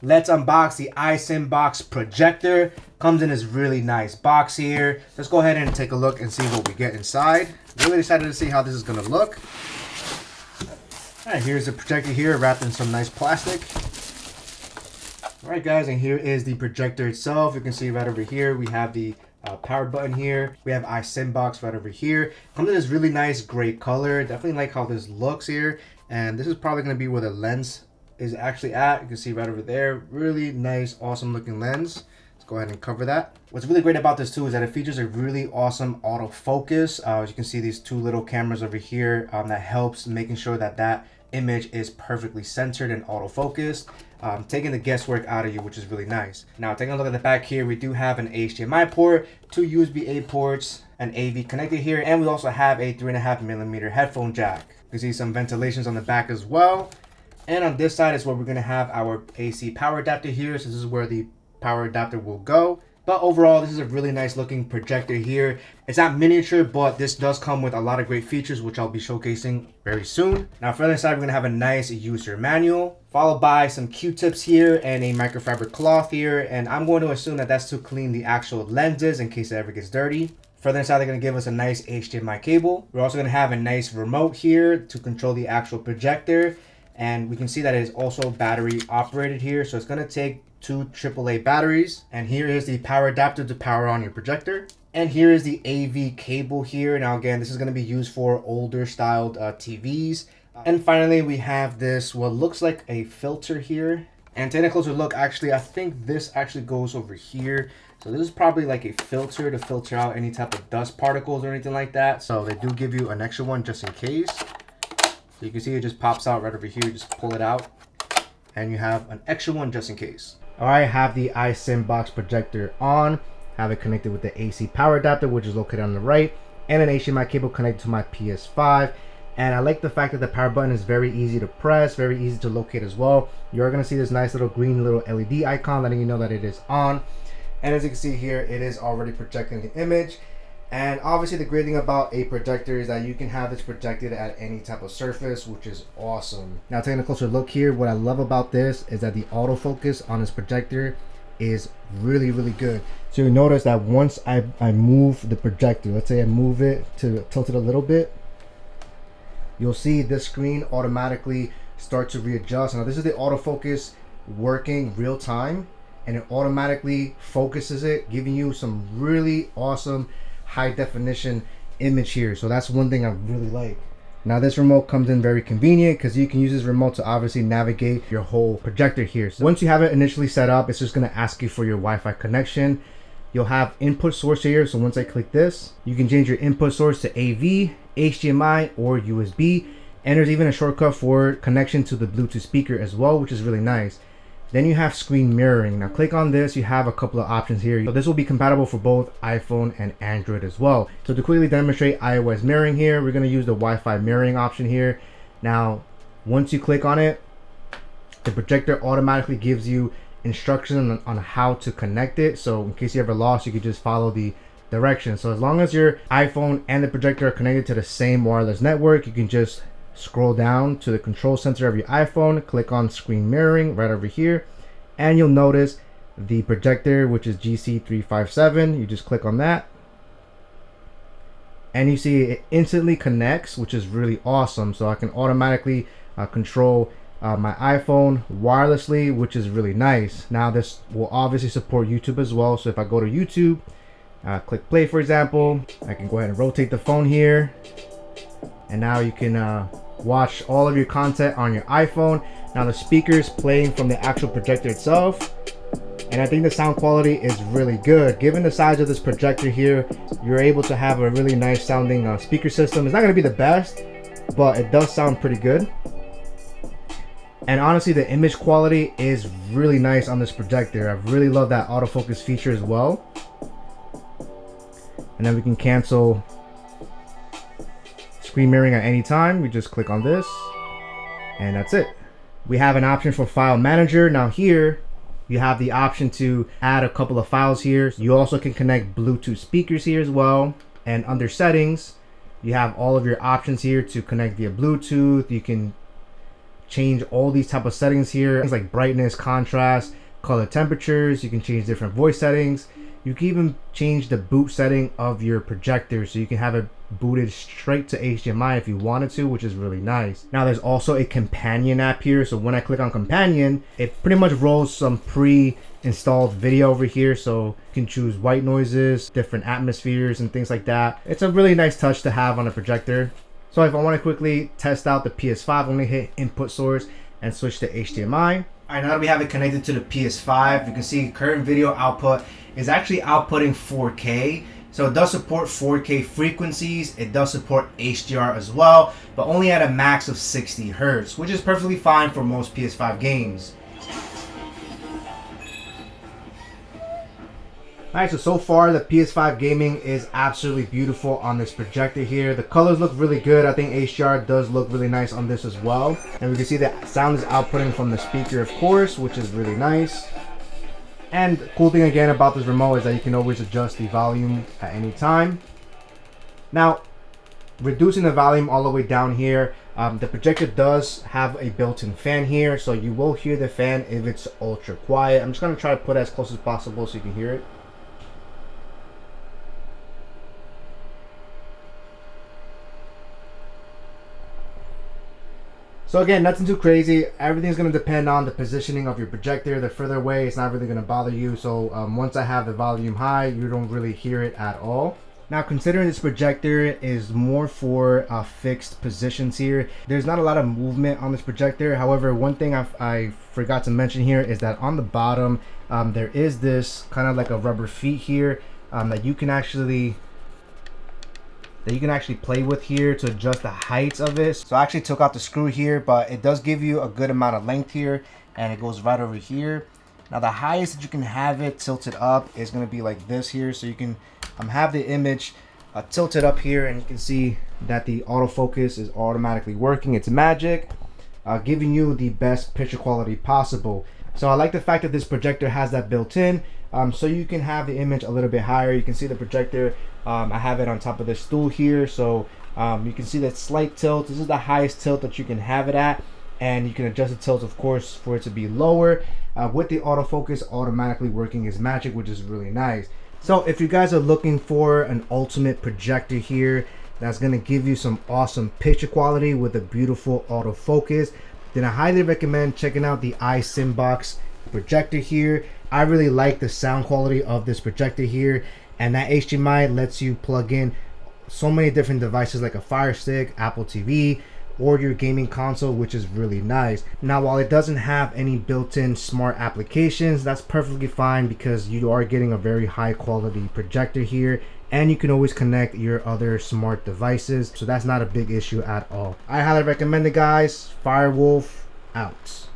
Let's unbox the iSinbox Projector. Comes in this really nice box here. Let's go ahead and take a look and see what we get inside. Really excited to see how this is gonna look. All right, here's the projector here, wrapped in some nice plastic. All right, guys, and here is the projector itself. You can see right over here, we have the power button here. We have iSinbox right over here. Comes in this really nice gray color. Definitely like how this looks here. And this is probably gonna be where the lens is actually at. You can see right over there. Really nice, awesome looking lens. Let's go ahead and cover that. What's really great about this too is that it features a really awesome autofocus. As you can see, these two little cameras over here that helps making sure that that image is perfectly centered and autofocused, taking the guesswork out of you, which is really nice. Now, taking a look at the back here, we do have an HDMI port, two USB-A ports, an AV connector here, and we also have a 3.5mm headphone jack. You can see some ventilations on the back as well. And on this side is where we're gonna have our AC power adapter here. So this is where the power adapter will go. But overall, this is a really nice looking projector here. It's not miniature, but this does come with a lot of great features, which I'll be showcasing very soon. Now, for the other side, we're gonna have a nice user manual, followed by some Q-tips here and a microfiber cloth here. And I'm going to assume that that's to clean the actual lenses in case it ever gets dirty. Further inside, they're gonna give us a nice HDMI cable. We're also gonna have a nice remote here to control the actual projector. And we can see that it is also battery operated here. So it's gonna take two AAA batteries. And here is the power adapter to power on your projector. And here is the AV cable here. Now again, this is gonna be used for older styled TVs. And finally, we have this, what looks like a filter here. And taking a closer look, actually, I think this actually goes over here. So this is probably like a filter to filter out any type of dust particles or anything like that. So they do give you an extra one just in case. So you can see it just pops out right over here. Just pull it out and you have an extra one just in case. All right, have the iSinbox projector on. Have it connected with the AC power adapter, which is located on the right, and an HDMI cable connected to my PS5. And I like the fact that the power button is very easy to press, very easy to locate as well. You're gonna see this nice little green little LED icon letting you know that it is on. And as you can see here, it is already projecting the image. And obviously the great thing about a projector is that you can have this projected at any type of surface, which is awesome. Now, taking a closer look here, what I love about this is that the autofocus on this projector is really, really good. So you notice that once I move the projector, let's say I move it to tilt it a little bit, you'll see this screen automatically start to readjust. Now this is the autofocus working real time, and it automatically focuses it, giving you some really awesome high definition image here. So that's one thing I really like. Now this remote comes in very convenient because you can use this remote to obviously navigate your whole projector here. So once you have it initially set up, it's just going to ask you for your Wi-Fi connection. You'll have input source here. So once I click this, you can change your input source to AV, HDMI, or USB. And there's even a shortcut for connection to the Bluetooth speaker as well, which is really nice. Then you have screen mirroring. Now click on this, you have a couple of options here. So this will be compatible for both iPhone and Android as well. So to quickly demonstrate iOS mirroring here, we're gonna use the Wi-Fi mirroring option here. Now, once you click on it, the projector automatically gives you instructions on how to connect it. So in case you ever lost, you could just follow the directions. So as long as your iPhone and the projector are connected to the same wireless network, you can just scroll down to the control center of your iPhone, click on screen mirroring right over here, and you'll notice the projector, which is GC357. You just click on that and you see it instantly connects, which is really awesome. So I can automatically control my iPhone wirelessly, which is really nice. Now this will obviously support YouTube as well. So if I go to YouTube, click play for example, I can go ahead and rotate the phone here, and now you can watch all of your content on your iPhone. Now the speaker's playing from the actual projector itself, and I think the sound quality is really good. Given the size of this projector here, you're able to have a really nice sounding speaker system. It's not going to be the best, but it does sound pretty good. And honestly, the image quality is really nice on this projector. I really love that autofocus feature as well. And then we can cancel screen mirroring at any time. We just click on this and that's it. We have an option for file manager. Now here you have the option to add a couple of files here. You also can connect Bluetooth speakers here as well. And under settings, you have all of your options here to connect via Bluetooth. You can change all these type of settings here, things like brightness, contrast, color temperatures. You can change different voice settings. You can even change the boot setting of your projector, so you can have it booted straight to HDMI if you wanted to, which is really nice. Now there's also a companion app here, so when I click on companion, it pretty much rolls some pre-installed video over here, so you can choose white noises, different atmospheres and things like that. It's a really nice touch to have on a projector. So if I want to quickly test out the PS5, I'm going to hit input source and switch to HDMI. Alright, now that we have it connected to the PS5, you can see current video output is actually outputting 4K. So it does support 4K frequencies, it does support HDR as well, but only at a max of 60 Hz, which is perfectly fine for most PS5 games. Alright, so far the PS5 gaming is absolutely beautiful on this projector here. The colors look really good. I think HDR does look really nice on this as well. And we can see that sound is outputting from the speaker, of course, which is really nice. And the cool thing again about this remote is that you can always adjust the volume at any time. Now, reducing the volume all the way down here, the projector does have a built-in fan here, so you will hear the fan if it's ultra quiet. I'm just going to try to put it as close as possible so you can hear it. So again, nothing too crazy. Everything's going to depend on the positioning of your projector. The further away, it's not really going to bother you. So once I have the volume high, you don't really hear it at all. Now, considering this projector is more for fixed positions here, there's not a lot of movement on this projector. However, one thing I forgot to mention here is that on the bottom, there is this kind of like a rubber feet here that you can actually play with here to adjust the heights of it. So I actually took out the screw here, but it does give you a good amount of length here, and it goes right over here. Now the highest that you can have it tilted up is going to be like this here, so you can have the image tilted up here, and you can see that the autofocus is automatically working. It's magic, giving you the best picture quality possible. So I like the fact that this projector has that built in, so you can have the image a little bit higher. You can see the projector, I have it on top of this stool here, so you can see that slight tilt. This is the highest tilt that you can have it at, and you can adjust the tilt, of course, for it to be lower. With the autofocus automatically working is magic, which is really nice. So if you guys are looking for an ultimate projector here that's going to give you some awesome picture quality with a beautiful autofocus, then I highly recommend checking out the iSinbox projector here. I really like the sound quality of this projector here, and that HDMI lets you plug in so many different devices like a Fire Stick, Apple TV, or your gaming console, which is really nice. Now, while it doesn't have any built-in smart applications, that's perfectly fine because you are getting a very high quality projector here, and you can always connect your other smart devices, so that's not a big issue at all. I highly recommend it, guys. Firewolf out.